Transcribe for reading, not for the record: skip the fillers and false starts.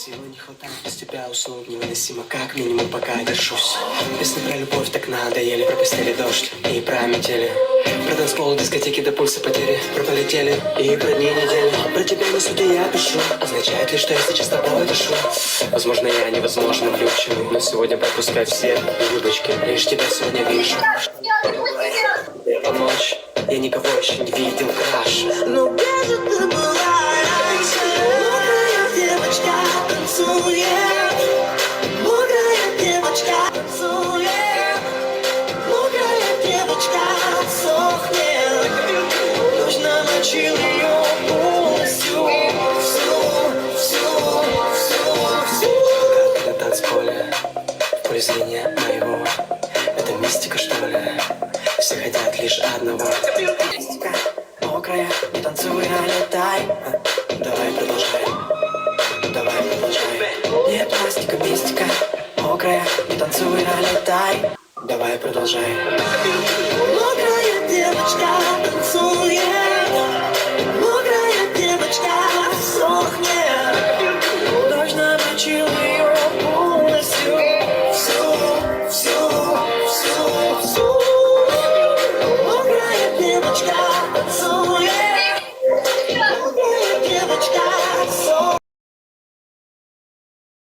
Силы не хватает, без тебя уснуть невыносимо, как минимум пока я держусь. Песни про любовь так надоели, про постели дождь и про метели. Про танцпол, дискотеки до пульса потери, про полетели и про дни недели. Про тебя на суде я пишу, означает ли, что я сейчас с тобой дышу? Возможно, я невозможно влюбчивый, но сегодня пропускай все юбочки, лишь тебя сегодня вижу. Помочь, я никого еще не видел краше. Но где же ты была раньше? Мокрая девочка танцует, мокрая девочка танцует, мокрая девочка сохнет. Нужно мочил ее полностью, всю. Как на танцполе, в поле зрения моего. Это мистика, что ли? Все хотят лишь одного. Мистика, мокрая, не танцуй, а летай. Давай продолжай, давай продолжай. Нет пластика, мистика, мокрая, не танцуй, а летай. Давай продолжай.